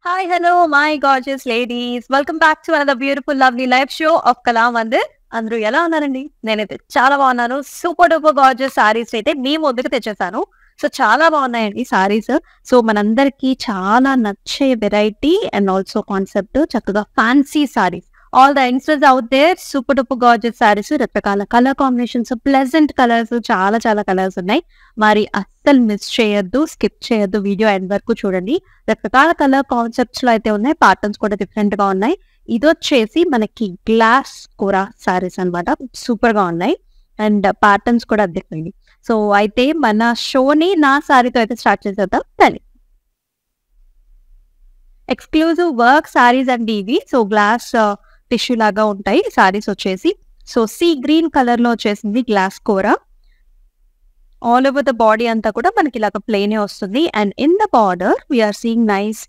Hi, hello, my gorgeous ladies. Welcome back to another beautiful, lovely live show of Kalamandir. అందరూ ఎలా ఉన్నారండి? నేనైతే చాలా బాగున్నాను. సూపర్ డూపర్ గార్జియస్ సారీస్ అయితే మీ ముందుకు తెచ్చేసాను. సో చాలా బాగున్నాయండి సారీస్. సో మనందరికీ చాలా నచ్చే వెరైటీ అండ్ ఆల్సో కాన్సెప్ట్ చక్కగా fancy saris. All the youngsters out there super duper gorgeous saris, రకరకాల కలర్ కాంబినేషన్స్, ప్లెజెంట్ కలర్స్, చాలా కలర్స్ ఉన్నాయి. మరి అస్సలు మిస్ చేయొద్దు, స్కిప్ చేయొద్దు, వీడియో ఎండ్ వరకు చూడండి. రకరకాల కలర్ కాన్సెప్ట్స్ లో అయితే ఉన్నాయి, ప్యాటర్న్స్ కూడా డిఫరెంట్ గా ఉన్నాయి. ఇది వచ్చేసి మనకి గ్లాస్ కోరా సారీస్ అన్నమాట, సూపర్ గా ఉన్నాయి అండ్ ప్యాటర్న్స్ కూడా అద్దెకండి. సో అయితే మన షోని నా సారీతో అయితే స్టార్ట్ చేసేద్దాం. సరే, ఎక్స్క్లూజివ్ వర్క్ సారీస్ అండి ఇవి. సో గ్లాస్ టిష్యూ లాగా ఉంటాయి సారీస్ వచ్చేసి. సో సీ గ్రీన్ కలర్ లో వచ్చేసింది glass kora. All over the body అంతా కూడా మనకి ఇలాగ ప్లేనే వస్తుంది. And in the border we are seeing nice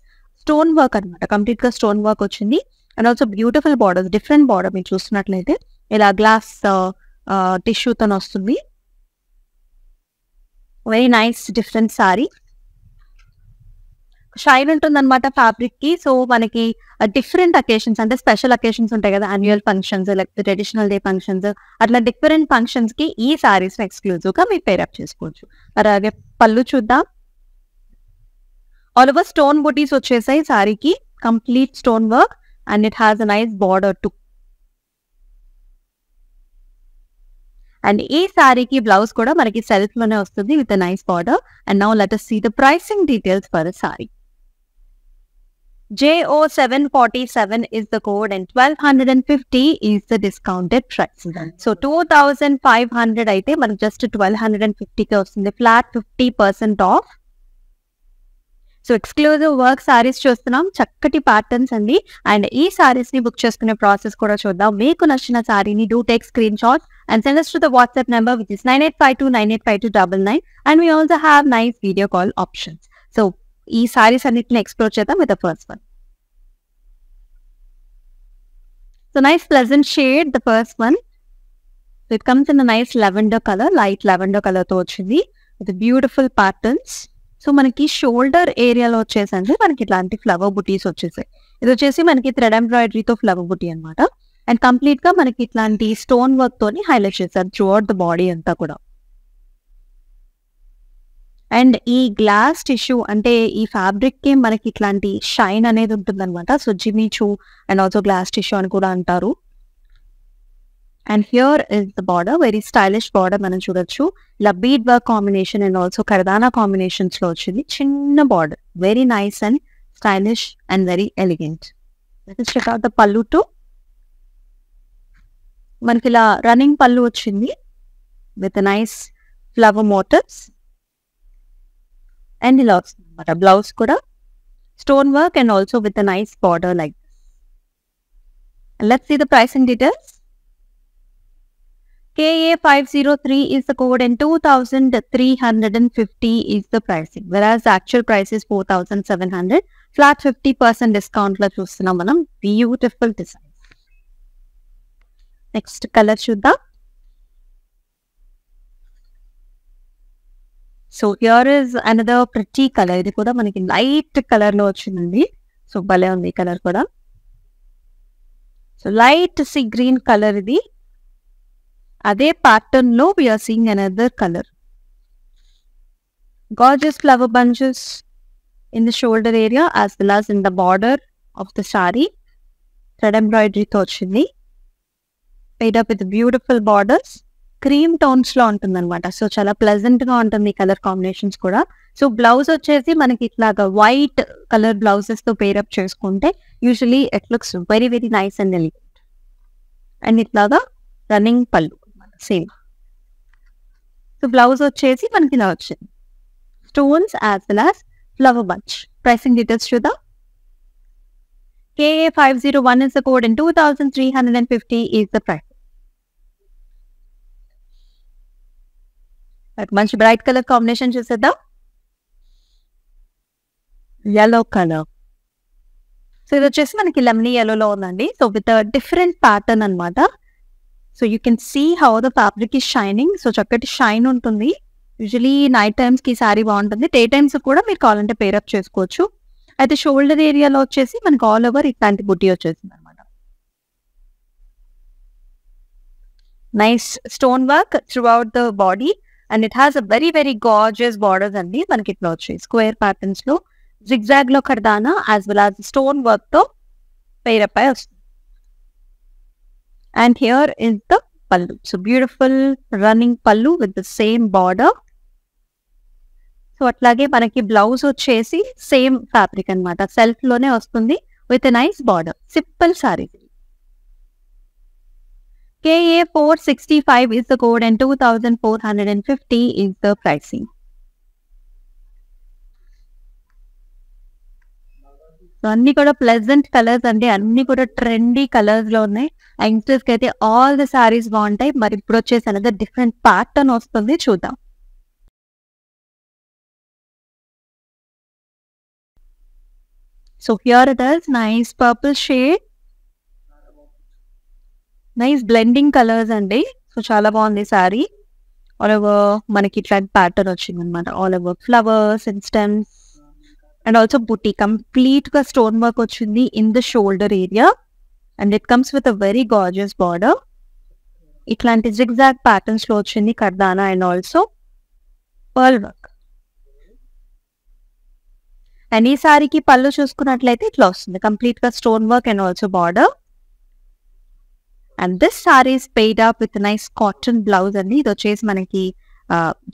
stone work అనమాట, కంప్లీట్ గా స్టోన్ వర్క్ వచ్చింది. And also beautiful borders, different border మీరు చూస్తున్నట్లయితే ఇలా గ్లాస్ టిష్యూతో వస్తుంది. Very nice different sari. Shine ఉంటుంది అనమాట ఫ్యాబ్రిక్ కి. సో మనకి డిఫరెంట్ అకేషన్స్, అంటే స్పెషల్ అకేషన్స్ ఉంటాయి కదా, యాన్యువల్ ఫంక్షన్స్ లేకపోతే ట్రెడిషనల్ డే ఫంక్షన్స్, అట్లా డిఫరెంట్ ఫంక్షన్స్ కి ఈ సారీస్ ఎక్స్క్లూజివ్ గా మీరు పేరప్ చేసుకోవచ్చు. అలాగే పళ్ళు చూద్దాం. ఆల్ ఓవర్ స్టోన్ బుటీస్ వచ్చేసాయి సారీకి, complete stone work and it has a nice border too. అండ్ ఈ సారీకి బ్లౌజ్ కూడా మనకి సెల్ఫ్ లోనే వస్తుంది with nice border. And now let us see the pricing details for the saree. JO747 is the code and 1250 is the discounted price. So 2500 అయితే మనకు just 1250 కి వస్తుంది, flat 50% of. So exclusive work saris చూస్తున్నాం, చక్కటి patterns అండి. And ఈ సారీస్ ని book చేసుకునే ప్రాసెస్ కూడా చూద్దాం. మీకు నచ్చిన సారీని do take screenshot and send us to the WhatsApp number which is 9852985299 and we also have nice video call options. So ఈ సారీస్ అన్నిటిని ఎక్స్ప్లోర్ చేద్దాం with the first one. So nice pleasant shade, the first one. So it comes in a nice lavender color, light lavender color తో వచ్చింది with beautiful patterns. So మనకి shoulder ఏరియాలో వచ్చేసండి మనకి ఇట్లాంటి ఫ్లవర్ బుటీస్ వచ్చేసాయి. ఇది వచ్చేసి మనకి థ్రెడ్ ఎంబ్రాయిడరీతో ఫ్లవర్ బుటీ అనమాట. అండ్ కంప్లీట్ గా మనకి ఇట్లాంటి స్టోన్ వర్క్ తోని హైలైట్ చేశారు త్రూ అవుట్ ద బాడీ అంతా కూడా. అండ్ ఈ గ్లాస్ టిష్యూ అంటే ఈ ఫ్యాబ్రిక్ కి మనకి ఇట్లాంటి షైన్ అనేది ఉంటుంది అనమాట. So Jimmy Choo and also glass tissue అని కూడా అంటారు. And here is the border, very stylish border మనం చూడొచ్చు. ఇలా bead work combination and also కర్దానా కాంబినేషన్స్ లో వచ్చింది చిన్న border, very nice and stylish and very elegant. Let's check out the pallu too. మనకి ఇలా రన్నింగ్ పళ్ళు వచ్చింది with nice flower motifs. And ఇలా వస్తుంది అనమాట బ్లౌజ్ కూడా stone work and also with nice border like this. Let's see the pricing details. KA503 is the code and 2350 is the pricing, whereas the actual price is 4700. Flat 50% discount లో చూస్తున్నాం మనం. Beautiful design. Next colour చూద్దాం. So here is another pretty colour. ఇది కూడా మనకి light colour లో వచ్చిందండి. So భలే ఉంది ఈ కలర్ కూడా. So light sea green colour ఇది. అదే ప్యాటర్న్ లో we are seeing another colour. Gorgeous flower bunches in the shoulder area as well as in the border of the sari. Thread ఎంబ్రాయిడరీతో వచ్చింది, paired up with beautiful borders. Cream tones లో ఉంటుంది అనమాట. So చాలా pleasant గా ఉంటుంది ఈ కలర్ కాంబినేషన్స్ కూడా. సో బ్లౌజ్ వచ్చేసి మనకి ఇట్లాగా వైట్ కలర్ బ్లౌజెస్ తో పేరప్ చేసుకుంటే usually it looks very very nice and elegant. And ఇట్లాగా రన్నింగ్ పళ్ళు సేమ్. సో బ్లౌజ్ వచ్చేసి మనకి ఇలా వచ్చింది stones as well as flower bunch. Pricing details చూద్దాం. KA501 is the code and 2350 is the price. మంచి బ్రైట్ కలర్ కాంబినేషన్ చూసేద్దాం. yellow colour. So ఇది వచ్చేసి మనకి లెమనీ yellowలో ఉందండి. సో విత్ డిఫరెంట్ ప్యాటర్న్ అనమాట. So you can see how the fabric is shining. So చక్కటి షైన్ ఉంటుంది. యూజువలీ నైట్ టైమ్స్ కి సారీ బాగుంటుంది, డే టైమ్స్ కూడా మీరు కావాలంటే పేరప్ చేసుకోవచ్చు. అయితే షోల్డర్ ఏరియాలో వచ్చేసి మనకి ఆల్ ఓవర్ ఇట్లాంటి బుట్టి వచ్చేసింది అనమాట. Nice stone work throughout the body and it has a very very gorgeous borders అండి. మనకి ఇట్లా వచ్చాయి స్క్వేర్ ప్యాటర్న్స్ లో, జిగ్జాగ్ లో కర్దానా as well as stone work తో పేరప్ అయి వస్తుంది. And here is the pallu. So beautiful running pallu with the same border. So అట్లాగే మనకి బ్లౌజ్ వచ్చేసి సేమ్ ఫ్యాబ్రిక్ అనమాట, సెల్ఫ్ లోనే వస్తుంది with nice border. Simple sorry. KA465 is the code and 2450 is the pricing. So అన్ని కూడా ప్లెజెంట్ కలర్స్ అండి, అన్ని కూడా ట్రెండీ కలర్స్ లో ఉన్నాయి. యంగ్స్టర్స్ కి అయితే ఆల్ ద సారీస్ బాగుంటాయి. మరి ఇప్పుడు వచ్చేసి అనేది డిఫరెంట్ ప్యాటర్న్ వస్తుంది, చూద్దాం. So here it is nice purple shade, nice blending colours అండి. సో చాలా బాగుంది సారీ. ఆల్ ఓవర్ మనకి ఇట్లాంటి ప్యాటర్న్ వచ్చింది అనమాట, all over flowers and stems and also బుటీ. కంప్లీట్ గా స్టోన్ వర్క్ వచ్చింది in the shoulder area and it comes with a very gorgeous border. ఇట్లాంటి జిగ్జాగ్ ప్యాటర్న్స్ లో వచ్చింది కర్దానా and also pearl work. And ఈ సారీకి పళ్ళు చూసుకున్నట్లయితే ఇట్లా వస్తుంది, కంప్లీట్ గా stone work and also border. And this sari is paired up with nice cotton blouse అండి. ఇది వచ్చేసి మనకి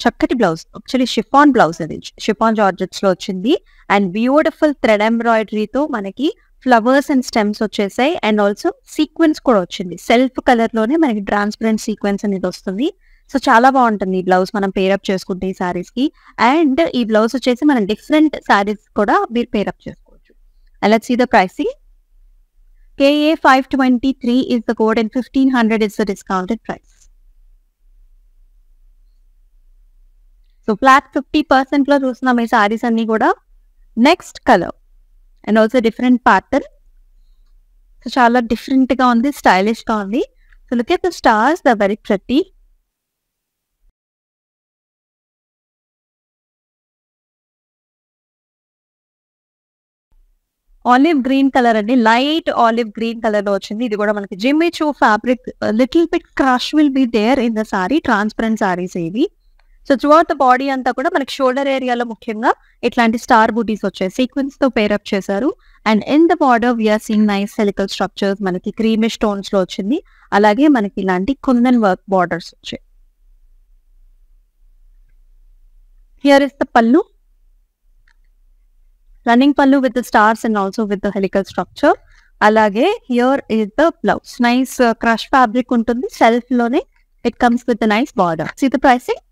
చక్కటి బ్లౌజ్, యాక్చువల్లీ షిఫాన్ బ్లౌజ్, అది షిఫాన్ జార్జెట్స్ లో వచ్చింది. అండ్ బ్యూటిఫుల్ థ్రెడ్ ఎంబ్రాయిడరీతో మనకి ఫ్లవర్స్ అండ్ స్టెమ్స్ వచ్చేసాయి అండ్ ఆల్సో సీక్వెన్స్ కూడా వచ్చింది. సెల్ఫ్ కలర్ లోనే మనకి ట్రాన్స్పరెంట్ సీక్వెన్స్ అనేది వస్తుంది. సో చాలా బాగుంటుంది ఈ బ్లౌజ్ మనం పేరప్ చేసుకుంటే ఈ సారీస్ కి. అండ్ ఈ బ్లౌజ్ వచ్చేసి మనం డిఫరెంట్ సారీస్ కూడా మీరు పేరప్ చేసుకోవచ్చు. And let's see the pricing. KA523 is the code and 1500 is the discounted price. So flat 50% లో చూస్తున్నాం ఈ సారీస్ అన్ని కూడా. Next colour and also different pattern. So చాలా డిఫరెంట్ గా ఉంది, స్టైలిష్ గా ఉంది. So look at the stars, the very pretty. Olive green colour అండి, లైట్ ఆలివ్ గ్రీన్ కలర్ లో వచ్చింది. ఇది కూడా మనకి Jimmy Choo fabric, little bit crush will be there in the sari. Transparent saris ఇవి. So throughout the body అంతా కూడా మనకి షోల్డర్ ఏరియాలో ముఖ్యంగా ఇట్లాంటి స్టార్ బూటీస్ వచ్చాయి, సీక్వెన్స్ తో పేరప్ చేశారు. And in the border we are seeing nice helical structures, మనకి క్రీమిష్ టోన్స్ లో వచ్చింది. అలాగే మనకి ఇలాంటి కుందన్ వర్క్ బార్డర్స్ వచ్చాయి. Here is the pallu, running pallu with the stars and also with the helical structure. అలాగే here is the blouse, nice crush fabric ఉంటుంది self లోనే. It comes with the nice border. See the pricing.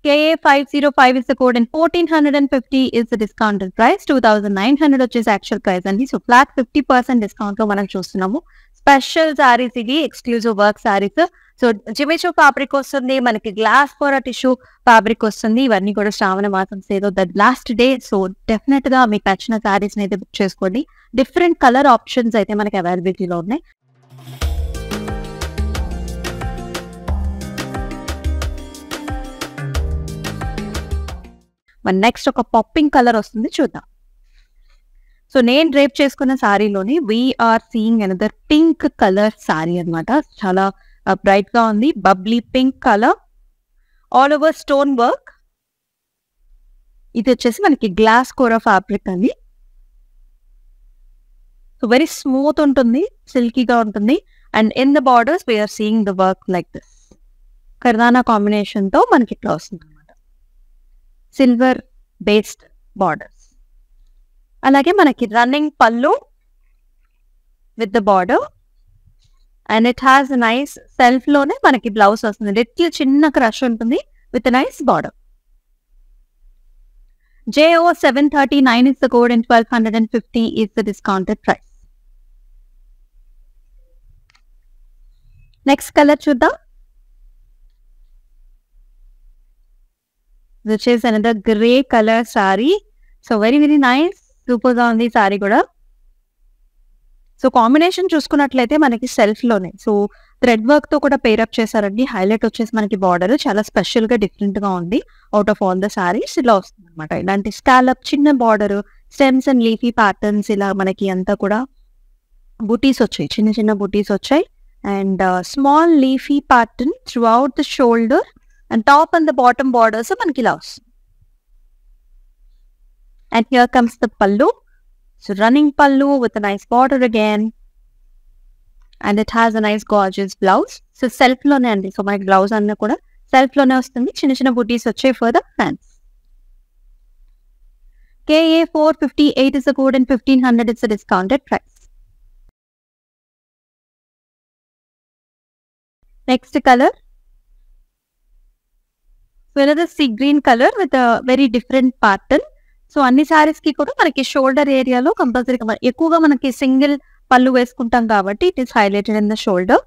KA505 is the code and 1450 is the discounted price. 2900 వచ్చేసి actual price అండి. So flat 50% discount లో మనం చూస్తున్నాము. Special saris ఇది, exclusive work saris. So Jimmy Choo fabric వస్తుంది, మనకి గ్లాస్ ఫోరా టిష్యూ ఫ్యాబ్రిక్ వస్తుంది. ఇవన్నీ కూడా శ్రావణ మాసం సేదో the last day. So definite గా మీకు నచ్చిన సారీస్ అయితే బుక్ చేసుకోండి. డిఫరెంట్ కలర్ ఆప్షన్స్ అయితే మనకి అవైలబిలిటీలో ఉన్నాయి. మన నెక్స్ట్ ఒక పాపింగ్ కలర్ వస్తుంది, చూద్దాం. సో నేను డ్రేప్ చేసుకున్న సారీలోని we are seeing another pink colour sari అనమాట. చాలా బ్రైట్ గా ఉంది, bubbly pink colour, all over stone work. ఇది వచ్చేసి మనకి గ్లాస్ కోరా ఫ్యాబ్రిక్ అండి. సో వెరీ స్మూత్ ఉంటుంది, సిల్కీగా ఉంటుంది. And in the borders we are seeing the work like this. కర్దానా కాంబినేషన్ తో మనకి ఇట్లా వస్తుంది అనమాట, సిల్వర్ బేస్డ్ బార్డర్స్. అలాగే మనకి running pallu with the border and it has nice self లోనే మనకి బ్లౌజ్ వస్తుంది. లిటిల్ చిన్న క్రష్ ఉంటుంది with nice border. JO739 is the code and 1250 is the discounted price. Next colour చూద్దాం. which is another grey color saree. So very very nice, super గా ఉంది sorry కూడా. So so combination చూసుకున్నట్లయితే మనకి self లోనే so thread work తో కూడా pair up చేశారండి. హైలైట్ వచ్చేసి మనకి బార్డర్ చాలా స్పెషల్ గా డిఫరెంట్ గా ఉంది. Out of all the saris ఇలా వస్తుంది అనమాట. ఇలాంటి స్కాలప్ చిన్న border, stems and leafy patterns ఇలా మనకి అంతా కూడా బుటీస్ వచ్చాయి. చిన్న చిన్న బుటీస్ వచ్చాయి. And small leafy pattern through out the shoulder and top and the bottom borders మనకి ఇలా వస్తుంది. And here comes the pallu. So running pallu with a nice border again. And it has a nice gorgeous blouse. So self lone andi. So my blouse anna kuda self lone vastundi. Chinna chinna booties vachayi for the hands. KA 458 is the code and 1500 is the discounted price. Next color. So another sea green color with a very different pattern. So అన్ని సారీస్ కి కూడా మనకి shoulder ఏరియాలో కంపల్సరీగా ఎక్కువగా మనకి single పళ్ళు వేసుకుంటాం కాబట్టి it is highlighted in the shoulder.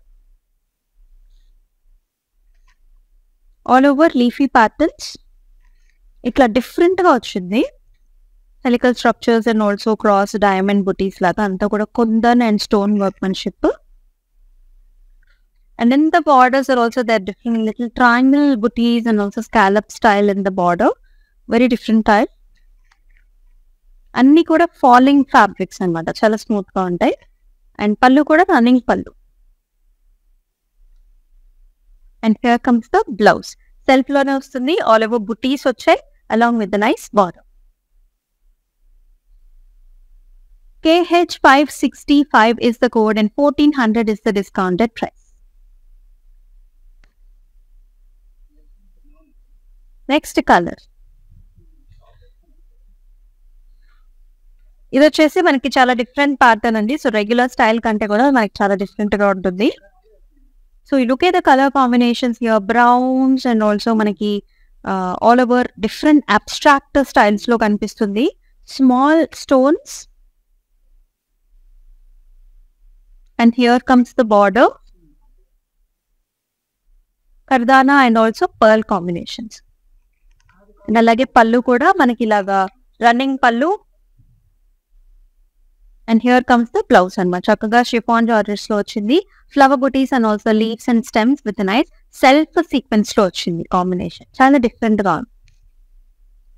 All over leafy patterns ఇట్లా డిఫరెంట్ గా వచ్చింది. Helical structures and also cross diamond బుటీస్ లాగా అంతా కూడా kundan and stone workmanship. And then the borders are also there, different little triangle booties and also scallop style in the border. Very different type. అన్ని కూడా falling fabrics అనమాట. చాలా smooth గా ఉంటాయి. And పళ్ళు కూడా running pallu. And here comes the blouse. Self లోనే వస్తుంది. ఆల్ ఓవర్ బుటీస్ వచ్చాయి along with the nice border. KH 565 is the code and 1400 is the discounted price. Next color. ఇది వచ్చేసి మనకి చాలా డిఫరెంట్ ప్యాటర్న్ అండి. సో రెగ్యులర్ స్టైల్ కంటే కూడా మనకి చాలా డిఫరెంట్ గా ఉంటుంది. సో ఈ look at the colour combinations here browns and also మనకి all over different abstract styles లో కనిపిస్తుంది. Small stones and here comes the border, కర్దానా and also pearl combinations. And అలాగే పళ్ళు కూడా మనకి ఇలాగా రన్నింగ్ పళ్ళు. And here comes the blouse anamata. చక్కగా షిఫాన్ జార్జెట్స్ లో వచ్చింది. Flower buttis and also leaves and stems with nice self sequence లో వచ్చింది కాంబినేషన్. చాలా డిఫరెంట్ గా ఉంది.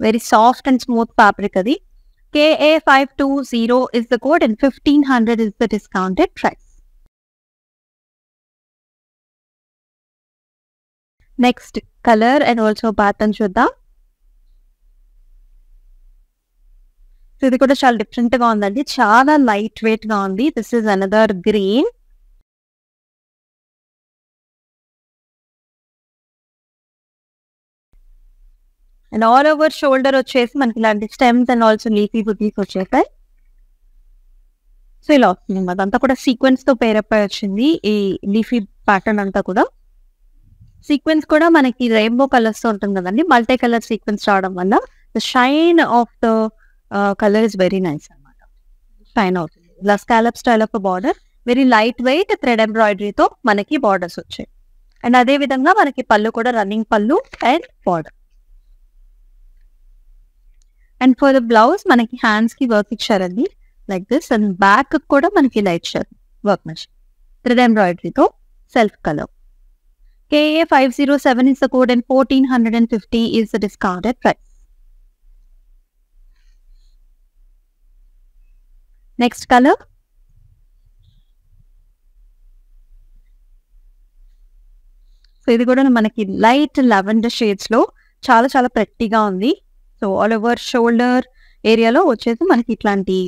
Very soft and smooth fabric అది. KA 520 is the code and 1500 is the discounted price. Next color and also pattern చూద్దాం. So ఇది కూడా చాలా డిఫరెంట్ గా ఉందండి. చాలా లైట్ వెయిట్ గా ఉంది. This is another green. And all over shoulder వచ్చేసి మనకి ఇలాంటి స్టెమ్స్ అండ్ ఆల్సో లీఫీ బుటీస్ వచ్చేసాయి. సో ఇలా వస్తుంది అన్నమాట. అంతా కూడా సీక్వెన్స్ తో పేరప్ అయి వచ్చింది ఈ లీఫీ ప్యాటర్న్ అంతా కూడా. సీక్వెన్స్ కూడా మనకి రెయిన్బో కలర్స్ తో ఉంటుంది కదండి. మల్టీ కలర్ సీక్వెన్స్ రావడం వల్ల the shine of the colour is very nice అనమాట. షైన్ అవుతుంది. ఇలా scallop style of border, very light weight thread ఎంబ్రాయిడరీతో మనకి బార్డర్స్ వచ్చాయి. అండ్ అదే విధంగా మనకి పళ్ళు కూడా running pallu and border. And for the blouse మనకి హ్యాండ్స్ కి వర్క్ ఇచ్చారండి లైక్ దిస్. అండ్ బ్యాక్ కూడా మనకి ఇలా ఇచ్చారు వర్క్ మెషిన్ థ్రెడ్ ఎంబ్రాయిడరీతో self colour. KA 507 is the code and 1450 is the discounted price. Next color. So ఇది కూడా మనకి లైట్ లెవెండర్ షేడ్స్ లో చాలా చాలా ప్రెట్టీగా ఉంది. సో ఆల్ ఓవర్ షోల్డర్ ఏరియాలో వచ్చేసి మనకి ఇట్లాంటి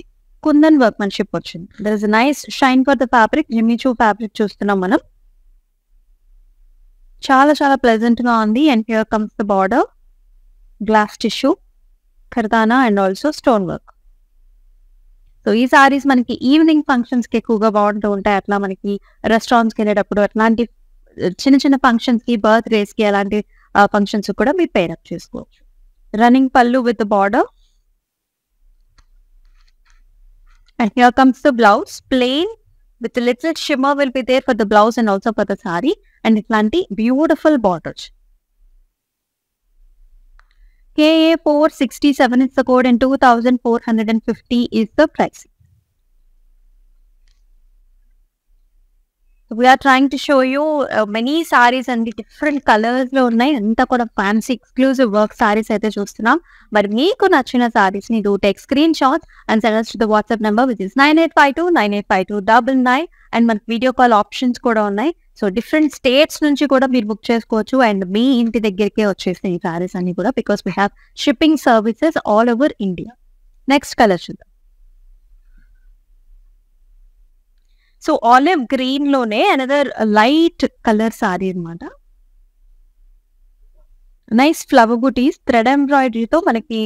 కుందన్ వర్క్మెన్షిప్ వచ్చింది. There is nice shine for the fabric. Jimmy Choo fabric చూస్తున్నాం మనం. చాలా చాలా ప్లెజెంట్ గా ఉంది. And here comes the border, glass tissue, కర్దానా and also stone work. So ఈ సారీస్ మనకి ఈవినింగ్ ఫంక్షన్స్ కి ఎక్కువగా బాగుంటూ ఉంటాయి. అట్లా మనకి రెస్టారెంట్స్ కి వెళ్ళేటప్పుడు అట్లాంటి చిన్న చిన్న ఫంక్షన్స్ కి, బర్త్డేస్ కి అలాంటి ఫంక్షన్స్ కూడా మీరు పేరప్ చేసుకోవచ్చు. Running pallu with border. And here comes the blouse plain with a little shimmer will be there for the blouse and also for the saree, and itlanti beautiful borders. KA 467 is the code and 2450 is the price. We're trying to show you many saris అండి, different colours లో ఉన్నాయి. అంతా కూడా fancy exclusive work saris అయితే చూస్తున్నాం. మరి మీకు నచ్చిన సారీస్ ని do take screen shot and send us to the WhatsApp number which is 9852985299. And మనకి వీడియో కాల్ ఆప్షన్స్ కూడా ఉన్నాయి. సో డిఫరెంట్ స్టేట్స్ నుంచి కూడా మీరు బుక్ చేసుకోవచ్చు అండ్ మీ ఇంటి దగ్గరికే వచ్చేస్తాయి ఈ సారీస్ అన్ని కూడా, because we have shipping services all over India. Next colour చూద్దాం. సో ఆలివ్ గ్రీన్ లోనే అనదర్ లైట్ కలర్ సారీ అనమాట. నైస్ ఫ్లవర్ బుటీస్, థ్రెడ్ ఎంబ్రాయిడరీతో మనకి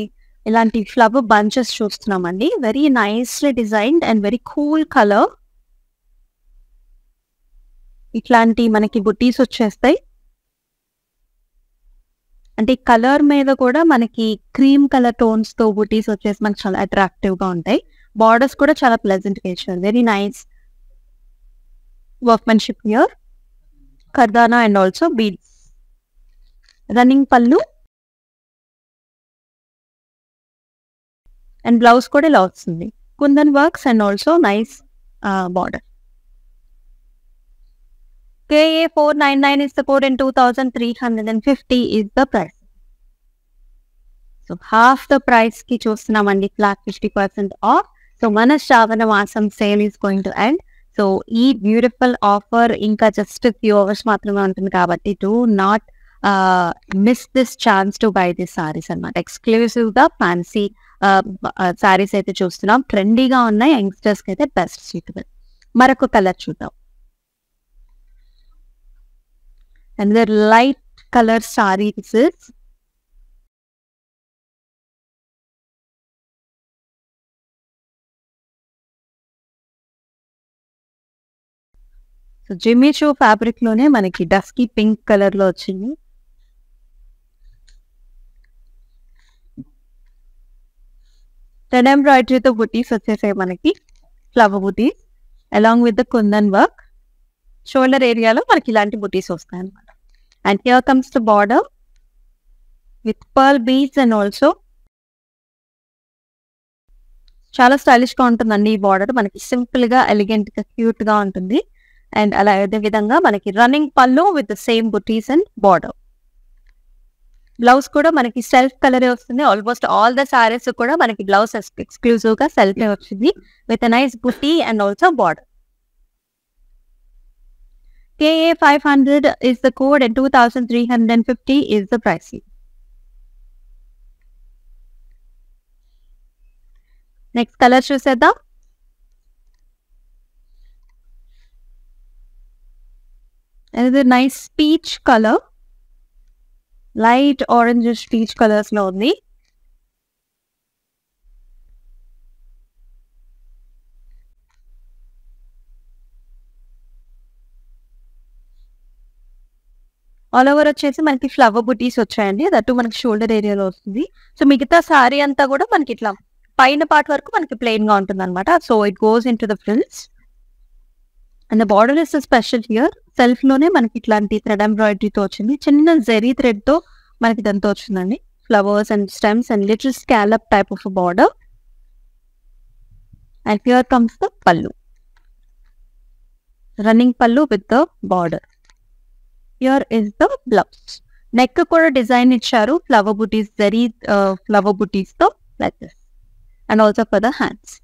ఇలాంటి ఫ్లవర్ బంచెస్ చూస్తున్నామండి. Very nicely designed and very cool colour. ఇట్లాంటి మనకి బుటీస్ వచ్చేస్తాయి. అంటే కలర్ మీద కూడా మనకి క్రీమ్ కలర్ టోన్స్ తో బుటీస్ వచ్చేసి మనకి చాలా అట్రాక్టివ్ గా ఉంటాయి. బార్డర్స్ కూడా చాలా ప్లెజెంట్ గా ఇచ్చారు. Very nice workmanship here, kardana and also beads. Running pallu and blouse kuda ila vastundi. Kundan works and also nice border. KA 499 is the code and 2350 is the price. So half the price ki chustunamandi, flat 50% off. So mana Shravana Masam sale is going to end. So ఈ beautiful offer ఇంకా just few hours మాత్రమే ఉంటుంది కాబట్టి do not miss this chance to buy this saris అనమాట. Exclusive గా fancy saris అయితే చూస్తున్నాం. ట్రెండీగా ఉన్నాయి, యంగ్స్టర్స్ కి అయితే బెస్ట్ సూటబుల్. మరొక కలర్ చూద్దాం. And light colour saris. So Jimmy chew fabric లోనే మనకి డస్కీ పింక్ కలర్ లో వచ్చింది. థ్రెడ్ ఎంబ్రాయిడరీతో బుటీస్ వచ్చేసాయి మనకి, flower buttis along with the kundan work. Shoulder ఏరియాలో మనకి ఇలాంటి బుటీస్ వస్తాయి అనమాట. And here comes the border with pearl beads and also చాలా స్టైలిష్ గా ఉంటుందండి ఈ బార్డర్. మనకి సింపుల్ గా ఎలిగెంట్ గా క్యూట్ గా ఉంటుంది. అండ్ అలా అదే విధంగా మనకి running pallu with the same buttis and border. Blouse కూడా మనకి సెల్ఫ్ కలరే వస్తుంది. ఆల్మోస్ట్ ఆల్ ద సారీస్ కూడా మనకి బ్లౌజ్ ఎక్స్క్లూజివ్ గా సెల్ఫ్ వచ్చింది with nice buti and also border. KA 500 is the code and 2350 is the price. Next colour చూసేద్దాం. Another nice peach color, light orange peach colors లో ఉంది. All over వచ్చేసి మనకి flower బుటీస్ వచ్చాయండి. దట్టు మనకి shoulder ఏరియాలో వస్తుంది. సో మిగతా సారీ అంతా కూడా మనకి ఇట్లా పైన పార్ట్ వరకు మనకి ప్లెయిన్ గా ఉంటుంది అనమాట. So it goes in to the frills and the border is special here. Self లోనే మనకి ఇట్లాంటి థ్రెడ్ ఎంబ్రాయిడరీతో వచ్చింది. చిన్న జెరీ థ్రెడ్ తో మనకి ఇదంతా వచ్చిందండి. Flowers and stems and little scallop type of border. And here comes the pallu, running pallu with the border. Here is the blouse. Neck కూడా డిజైన్ ఇచ్చారు ఫ్లవర్ బుటీస్, జెరీ ఫ్లవర్ బుటీస్ తో like this. And also for the hands.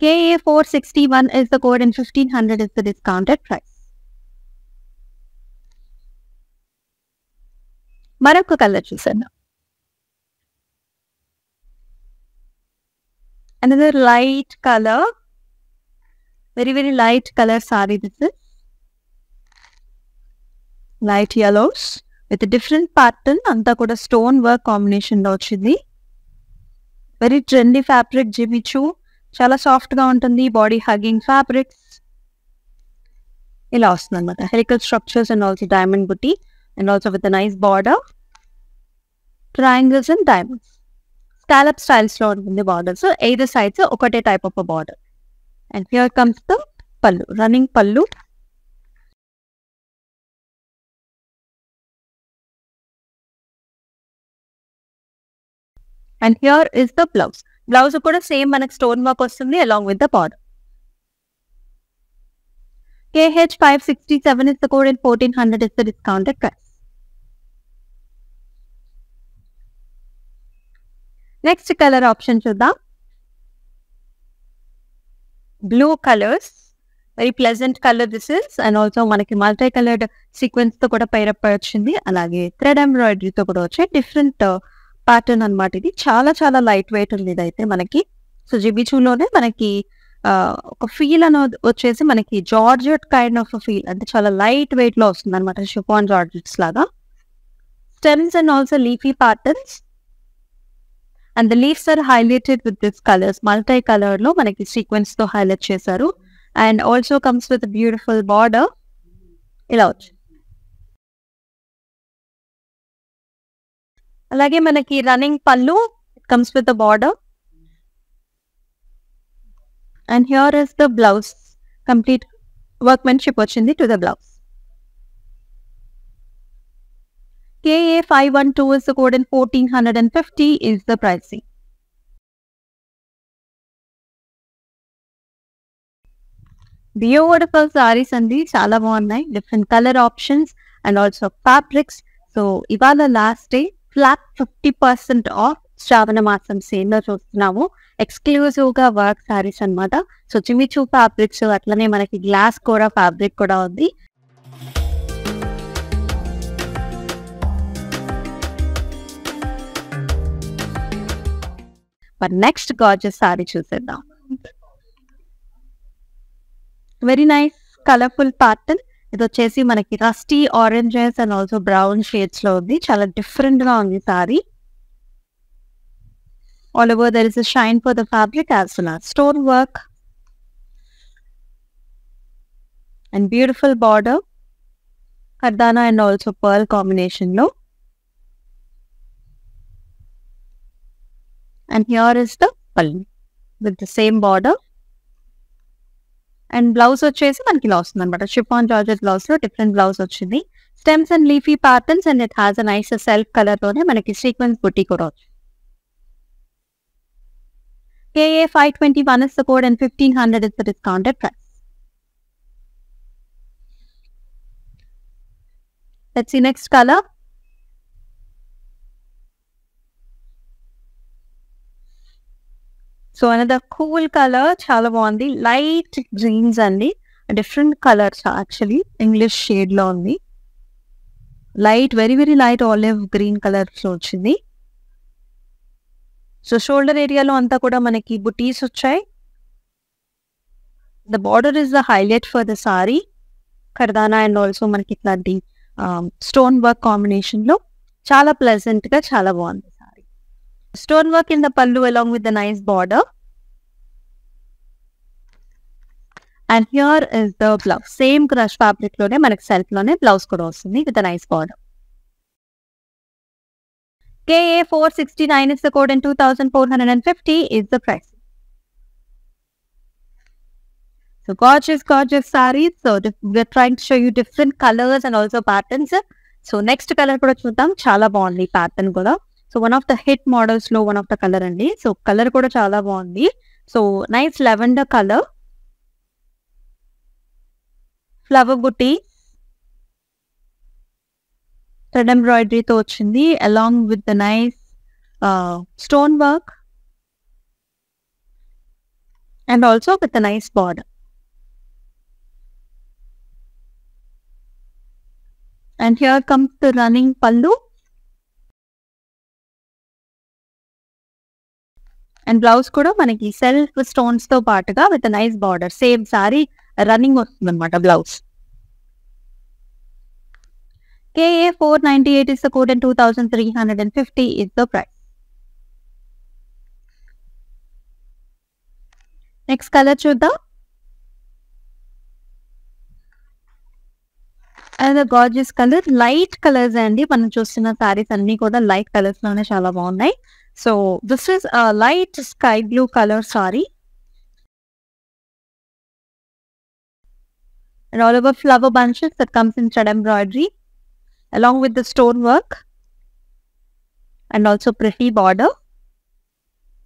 KA 461 is the code and 1500 is the discounted price. మరొక colour చూసాను. Another light color, very light color saree. This is light yellows with a different pattern. అంతా కూడా stone work combination లో వచ్చింది. Very trendy fabric Jimmy చూ. చాలా soft గా ఉంటుంది. Body hugging fabrics ఇలా వస్తుంది అనమాట. Helical structures and also diamond బుటీ and also with nice border, triangles and diamonds. Scallop styles లో ఉంటుంది బార్డర్స్. ఎయిదర్ సైడ్స్ ఒకటే type of border. And here comes the pallu, running pallu. And here is the blouse. Blouse కూడా same మనకి stone work వస్తుంది along with the border. KH567 is the code and 1400 is the discounted price. Next color option చూద్దాం. Blue colors. Very pleasant color this is, and also మనకి multi coloured sequence తో కూడా pair up వచ్చింది. అలాగే thread embroidery తో కూడా వచ్చే different pattern అన్నమాట. ఇది చాలా చాలా లైట్ వెయిట్ ఉంది ఇదైతే మనకి. సో జిబిచూలోనే మనకి ఒక ఫీల్ అనేది వచ్చేసి మనకి జార్జెట్ కైండ్ ఆఫ్ ఫీల్, అంటే చాలా లైట్ వెయిట్ లో వస్తుంది అనమాట, షిఫాన్ జార్జెట్స్ లాగా. Stems and also leafy patterns, and the leaves are highlighted with this colours. Multi colour లో మనకి సీక్వెన్స్ తో హైలైట్ చేశారు. And also comes with beautiful border. ఇలా వచ్చి అలాగే మనకి running pallu, it comes with the border. And here is the blouse. Complete workmanship వచ్చింది to the blouse. KA512 is the code and 1450 is the pricing. Beautiful sarees అండి, చాలా బాగున్నాయి. Different colour options and also fabrics. So ఇవాళ last day flat 50% of శ్రావణ మాసం sale లో చూస్తున్నాము. Exclusive గా work saris అన్నమాట. సో జిమిచూ ఫ్యాబ్రిక్స్, అట్లనే మనకి గ్లాస్ కోరా ఫ్యాబ్రిక్ కూడా ఉంది. మరి నెక్స్ట్ గార్జియస్ సారీ చూసేద్దాం. Very nice colourful pattern. ఇది వచ్చేసి మనకి rusty oranges and also brown shades లో ఉంది. చాలా డిఫరెంట్ గా ఉంది sorry. All over there is a shine for the fabric as well as stone work and beautiful border, kardana and also pearl combination lo. And here is the pallu with the same border. And blouse వచ్చేసి మనకి ఇలా వస్తుంది అనమాట. Chiffon georgette blouse లో different blouse వచ్చింది. Stems and leafy patterns and it has a nice self colour లోనే మనకి sequence బుట్టి కూడా వచ్చింది. KA521 is the code and 1500 is the discounted price. Let's see next color. So another cool color, చాలా బాగుంది. Light Greens అండి, different colours actually. English shade లో ఉంది. Light, very very light olive green colours లో వచ్చింది. So shoulder ఏరియాలో అంతా కూడా మనకి బుటీస్ వచ్చాయి. The border is the highlight for the sari. కర్దానా అండ్ ఆల్సో మనకి ఇట్లాంటి స్టోన్ వర్క్ కాంబినేషన్ లో చాలా ప్లెజెంట్ గా చాలా బాగుంది sari. Stone work in the pallu along with the nice border. And here is the blouse. Same crush fabric లోనే మనకి సెల్ఫ్ లోనే బ్లౌజ్ కూడా వస్తుంది with the nice border. KA469 is the code and 2450 is the price. So gorgeous sarees. So we're trying to show you different colors and also patterns. So next color kuda chuddam. Chala bagundi pattern kuda. So one of the hit models lo one of the color andi. So color kuda chala bagundi. So nice lavender color. Flower booty. Thread embroidery తో వచ్చింది along with the nice stone work and also with the nice border. And here comes the running pallu and blouse కూడా మనకి self stones తో పాటుగా with a nice border. Same sorry running వస్తుంది అనమాట blouse. KA498 is the code and 2350 is the price. Next color చూద్దాం. And gorgeous colour, light colours అండి. మనం చూస్తున్న సారీస్ అన్ని కూడా లైట్ కలర్స్ లోనే చాలా బాగున్నాయి. So this is light sky blue colour sorry. And all over flower bunches that comes in thread embroidery along with the stone work and also pretty border,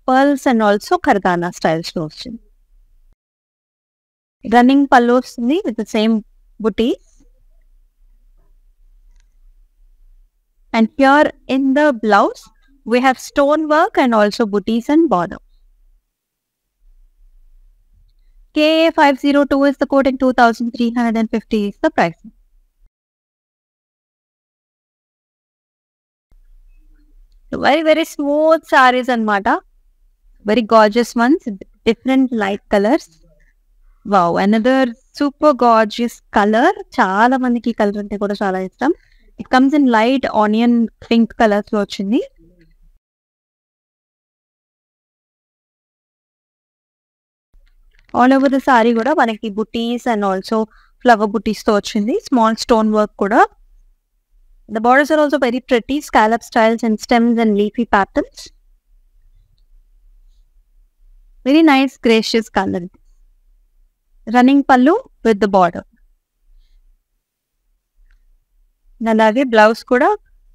pearls and also kardana style stones. Running పళ్ళు వస్తుంది with the same buti. And here in the blouse, we have stone work and also booties and border. KA502 is the code and 2350 is the price. Very, very smooth sarees anamata. Very gorgeous ones, different light colors. Wow, another super gorgeous color. Chaala mandiki color ante kuda chaala ishtam. It comes in light onion pink colors lo vachindi. All over the saree kuda manaki booties and also flower booties tho vachindi. Small stone work kuda. The borders are also very pretty, scallop styles and stems and leafy patterns. Very nice gracious color. Running pallu with the border. అలాగే blouse కూడా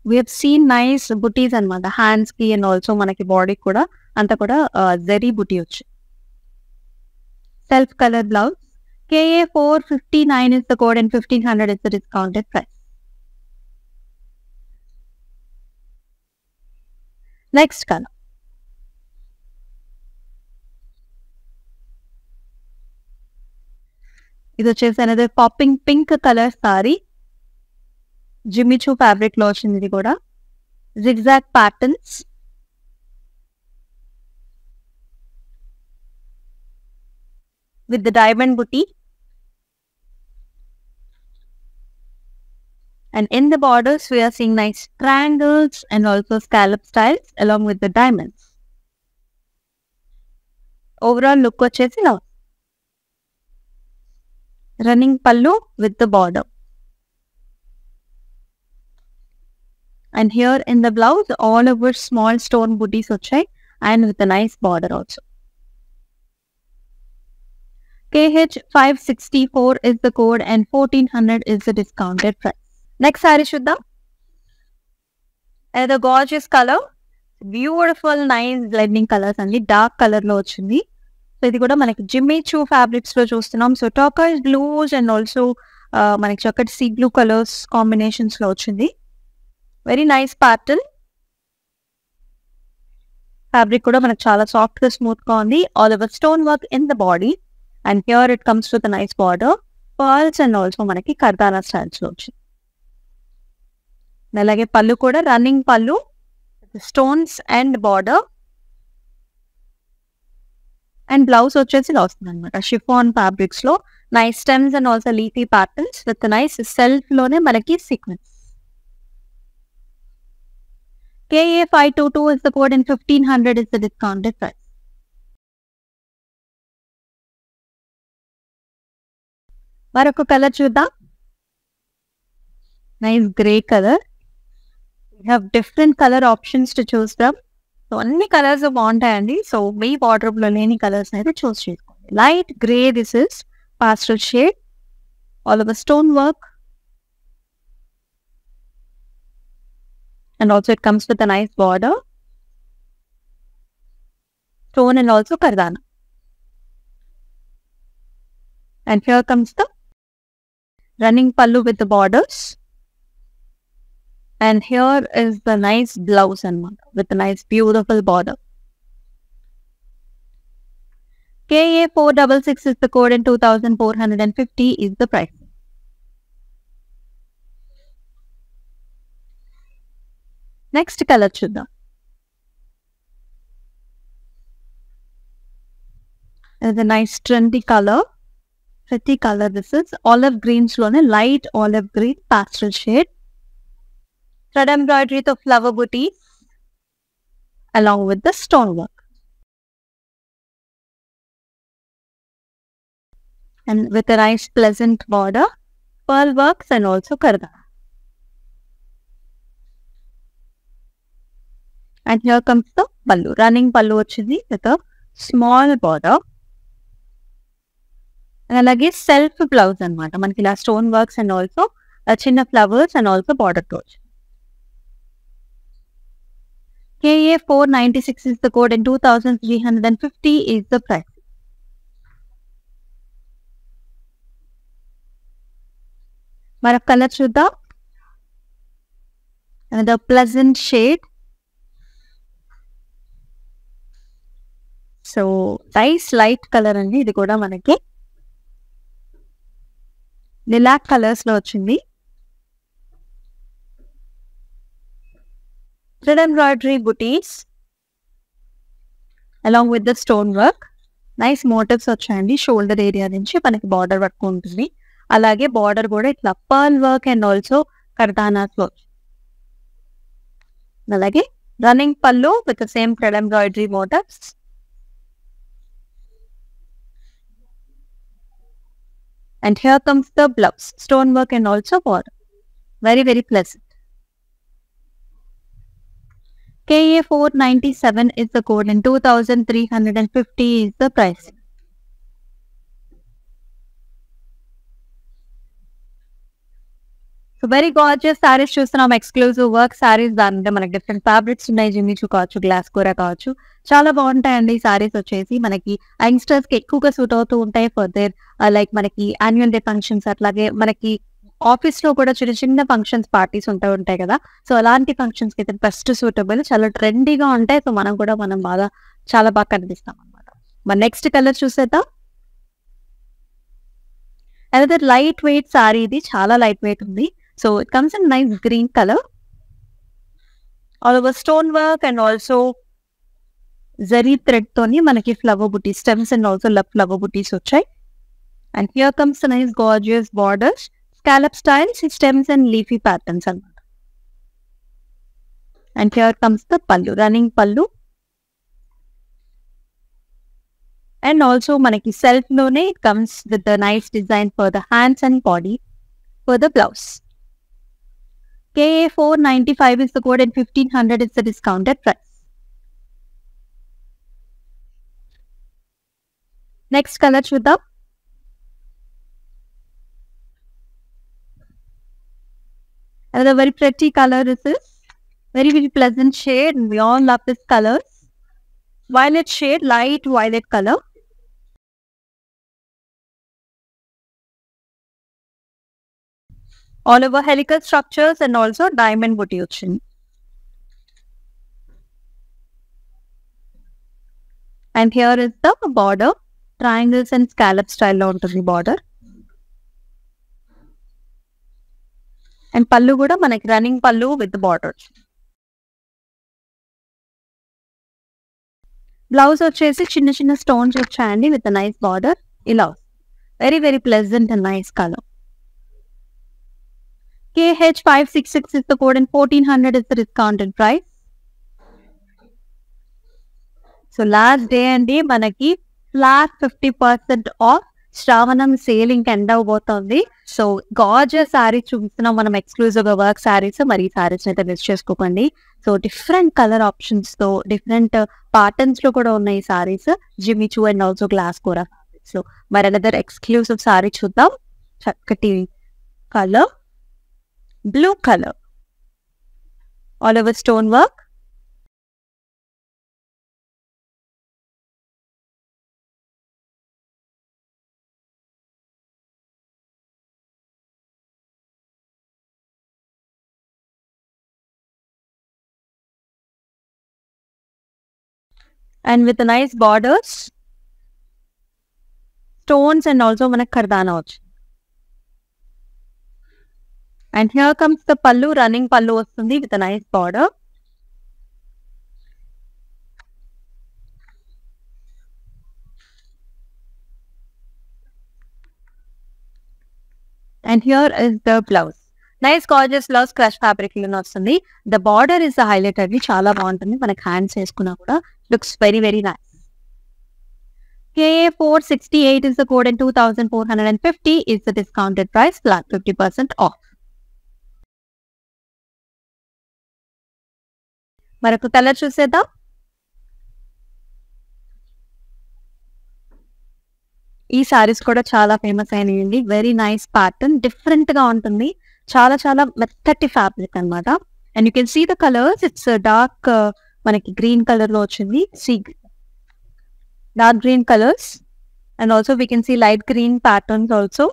we have seen nice booties అన్నమాట, hands కి and also మనకి body కూడా అంతా కూడా జరీ బుటీ వచ్చి. Self colour blouse. KA459 is the code and 1500 is the discounted price. Next color. ఇది వచ్చేసి అనేది popping pink colour sorry. Jimmy Choo fabric లో వచ్చింది ఇది కూడా. Zigzag patterns. With the diamond booty. And in the borders we are seeing nice triangles and also scallop styles along with the diamonds. Overall look వచ్చేసి ఇలా. Running pallu with the border. And here in the blouse, all over small stone booties వచ్చాయి and with a nice border also. KH564 is the code and 1400 is the discounted price. Next saree చూద్దాం. The gorgeous color, beautiful nice blending colors అండి, dark colour లో వచ్చింది. So ఇది కూడా మనకి Jimmy చూ fabrics లో చూస్తున్నాం. So turquoise blues and also మనకి చక్కటి సీ బ్లూ కలర్స్ కాంబినేషన్స్ లో వచ్చింది. Very nice pattern. ఫ్యాబ్రిక్ కూడా మనకు చాలా సాఫ్ట్ గా స్మూత్ గా ఉంది. All over stone work in the body and here it comes with nice border, pearls and also మనకి కర్దానా స్టైల్స్ లో వచ్చింది. అలాగే పళ్ళు కూడా running pallu, stones and border. And blouse వచ్చేసి ఇలా వస్తుంది అనమాట, షిఫాన్ ఫ్యాబ్రిక్స్ లో nice stems and also leafy patterns with nice self లోనే మనకి sequence. KA522 is the code and 1500 is the discounted price. మరొక కలర్ చూద్దాం. Nice grey colour. We have different color options to choose from. So అన్ని colours బాగుంటాయండి. సో మీ wardrobe లో లేని కలర్స్ అయితే చూస్ చేసుకోండి. Light grey, this is pastel shade, all over stone work. And also it comes with a nice border, stone and also kardana. And here comes the running pallu with the borders. And here is the nice blouse and with a nice beautiful border. KA466 is the code and 2450 is the price. Next color చూద్దాం. It's a nice trendy color, pretty color. This is olive greens లోనే light olive green pastel shade. Thread embroidery to flower booty along with the stone work. And with a nice pleasant border, pearl works and also kardana. And here comes the pallu. Running pallu వచ్చింది with a small border. And అలాగే self blouse అనమాట, మనకి ఇలా stone works and also చిన్న flowers and also border తో. KA496 is the code and 2350 is the price. మరొక colour చూద్దాం. another pleasant shade. So nice light colour అండి. ఇది కూడా మనకి లిలాక్ కలర్స్ లో వచ్చింది. Thread embroidery butis along with the stone work. Nice motifs వచ్చాయండి. షోల్డర్ ఏరియా నుంచి మనకి బార్డర్ వర్క్ ఉంటుంది. అలాగే బార్డర్ కూడా ఇట్లా పర్ల్ వర్క్ అండ్ ఆల్సో కర్దానాస్ లో. అలాగే running pallu with the same thread embroidery motifs. And here comes the blouse, stonework and also border. Very, very pleasant. KA 497 is the code and 2350 is the price. So very gorgeous sarees చూస్తున్నాం. Exclusive work saris. దాంట్లో మనకి different fabrics ఉన్నాయి. Jimmy Choo కావచ్చు, glass కూర కావచ్చు, చాలా బాగుంటాయండి ఈ సారీస్ వచ్చేసి. మనకి యంగ్స్టర్స్ కి ఎక్కువగా సూట్ అవుతూ ఉంటాయి ఫర్ దేర్ లైక్ మనకి యాన్యువల్ డే ఫంక్షన్స్, అట్లాగే మనకి ఆఫీస్ లో కూడా చిన్న చిన్న ఫంక్షన్స్, పార్టీస్ ఉంటాయి కదా. సో అలాంటి ఫంక్షన్స్ కి అయితే బెస్ట్ సూటబుల్, చాలా ట్రెండీగా ఉంటాయి. సో మనం చాలా బాగా కనిపిస్తాం అనమాట. మన నెక్స్ట్ కలర్ చూసేద్దాం. అదే లైట్ వెయిట్ సారీ. ఇది చాలా లైట్ వెయిట్ ఉంది. So it comes in nice green color, all over stone work and also zari thread toni manaki flower booty stems and also flower booties vachai. And here comes the nice gorgeous borders, scallop styles, stems and leafy patterns anamata. And here comes the pallu, running pallu, and also manaki self lone it comes with the nice design for the hands and body for the blouse. KA 495 is the code and 1500 is the discounted price. Next color చూద్దాం. Another very pretty color this is. Very, very pleasant shade and we all love this color. Violet shade, light violet color. All over helical structures and also diamond booty వచ్చింది. And here is the border, triangles and scallop style లో ఉంటుంది border. And పళ్ళు కూడా మనకి running pallu with border. Blouse వచ్చేసి చిన్న చిన్న stones వచ్చాయండి విత్ నైస్ బార్డర్. ఇలా very, very pleasant and nice colour. KH 566 is the code and 1400 is the discounted price. So last day అండి మనకి flat 50% off Shravanam selling end అవబోతోంది. సో గార్జియస్ సారీస్ చూపిస్తున్నాం మనం, ఎక్స్క్లూజివ్ గా వర్క్ సారీస్. మరి ఈ సారీస్ అయితే మిస్ చేసుకోకండి. సో డిఫరెంట్ కలర్ ఆప్షన్స్ తో, డిఫరెంట్ ప్యాటర్న్స్ లో కూడా ఉన్నాయి saris. Jimmy Choo and also glass కూర. సో మరి అనదర్ ఎక్స్క్లూజివ్ సారీ చూద్దాం. చక్కటి colour, blue color, all over stone work. And with the nice borders, stones and also మనకి కర్దానా వచ్చి. And here comes the pallu, running pallu వస్తుంది with a nice border. And here is the blouse. Nice gorgeous blouse, crush fabric లోనే వస్తుంది. The border is the highlight అండి. చాలా బాగుంటుంది. మనకి hands వేసుకున్నా కూడా looks very, very nice. KA 468 is the code and 2450 is the discounted price, flat 50% off. మరొక colour చూసేద్దాం. ఈ సారీస్ కూడా చాలా ఫేమస్ అయినాయండి. వెరీ నైస్ ప్యాటర్న్, డిఫరెంట్ గా ఉంటుంది. చాలా చాలా మెత్తటి ఫ్యాబ్రిక్ అనమాట. And you can see the colours. It's dark మనకి గ్రీన్ కలర్ లో వచ్చింది. Dark green colours and also we can see light green patterns also.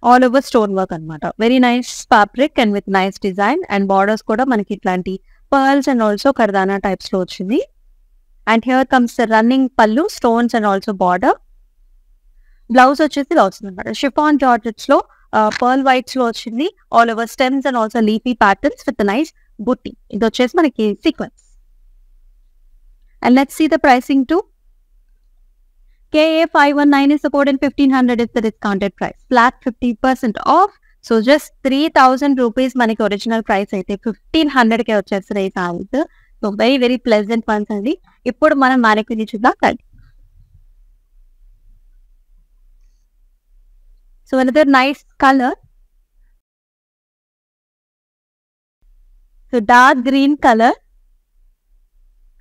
All over stone work అనమాట. Very nice fabric and with nice design and borders కూడా మనకి ఇట్లాంటి pearls and also కర్దానా types లో వచ్చింది. And here comes running pallu, stones and also border. Blouse వచ్చేసి ఇలా వస్తుంది అనమాట. షిఫాన్ జార్జెట్స్ లో పర్ల్ వైట్స్ లో వచ్చింది. All over stems and also leafy patterns with nice butti. ఇది వచ్చేసి మనకి sequence. And let's see the pricing too. KA519 is supported, 1500 is the discounted price. Flat 50% off. So just 3000 rupees మనకి original price అయితే 1500 కే వచ్చేస్తాయి ఈ సారీస్. So very very pleasant ones అండి. ఇప్పుడు మనం మానిక్యూర్ చూద్దాం రండి. So another nice colour. So dark green colour,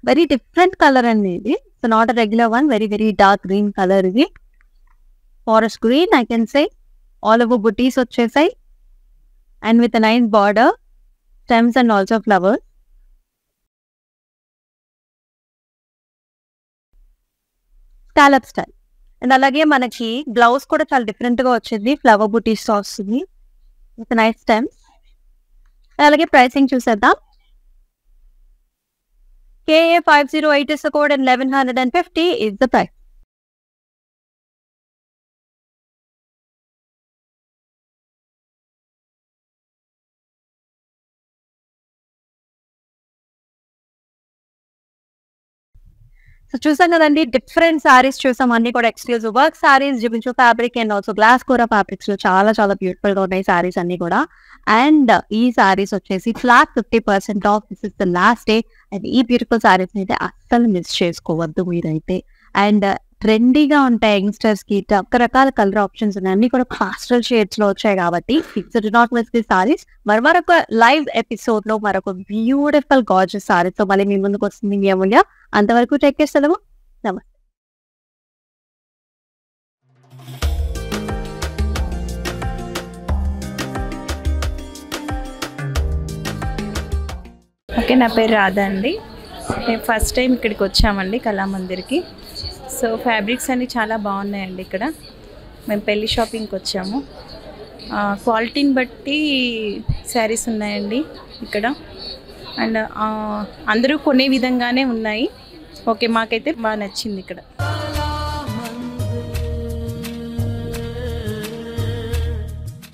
very different colour అండి ఇది. So not a regular one, very very dark green colour ఇది. Forest green I can say. All over బుటీస్ వచ్చేసాయి and with nice border, stems and also flowers. Scallop style. And అలాగే మనకి blouse కూడా చాలా different గా వచ్చింది, ఫ్లవర్ బుటీస్ తో వస్తుంది విత్ నైస్ స్టెమ్స్. అలాగే ప్రైసింగ్ చూసేద్దాం. KA508 is the code and 1150 is the price. So చూసాం కదండి, డిఫరెంట్ సారీస్ చూసాం, అన్ని కూడా ఎక్స్క్లూజివ్ వర్క్ సారీస్, జిబించో fabric and also glass kora fabrics లో చాలా చాలా బ్యూటిఫుల్ గా ఉన్నాయి సారీస్ అన్ని కూడా. అండ్ ఈ సారీస్ వచ్చేసి flat 50% of. This is the last day. And ఈ బ్యూటిఫుల్ సారీస్ అయితే అస్సలు మిస్ చేసుకోవద్దు మీరైతే. అండ్ ట్రెండీగా ఉంటాయి యంగ్స్టర్స్ కి, రకరకాల కలర్ ఆప్షన్స్ ఉన్నాయి, అన్ని కూడా పాస్టల్ షేడ్స్ లో వచ్చాయి కాబట్టి so do not miss the saris. మరొక లైవ్ ఎపిసోడ్ లో మరొక బ్యూటిఫుల్ గార్జియస్ సారీస్ తో మళ్ళీ మీ ముందుకు వస్తుంది మీ అమూల్య. అంతవరకు టేక్ కేర్, సెలవు, నమస్తే. ఓకే, నా పేరు రాధా అండి. మేము ఫస్ట్ టైం ఇక్కడికి వచ్చామండి కళామందిర్కి. సో ఫ్యాబ్రిక్స్ అన్నీ చాలా బాగున్నాయండి ఇక్కడ. మేము పెళ్ళి షాపింగ్కి వచ్చాము. క్వాలిటీని బట్టి శారీస్ ఉన్నాయండి ఇక్కడ. అండ్ అందరూ కొనే విధంగానే ఉన్నాయి. ఓకే, మాకైతే బాగా నచ్చింది ఇక్కడ.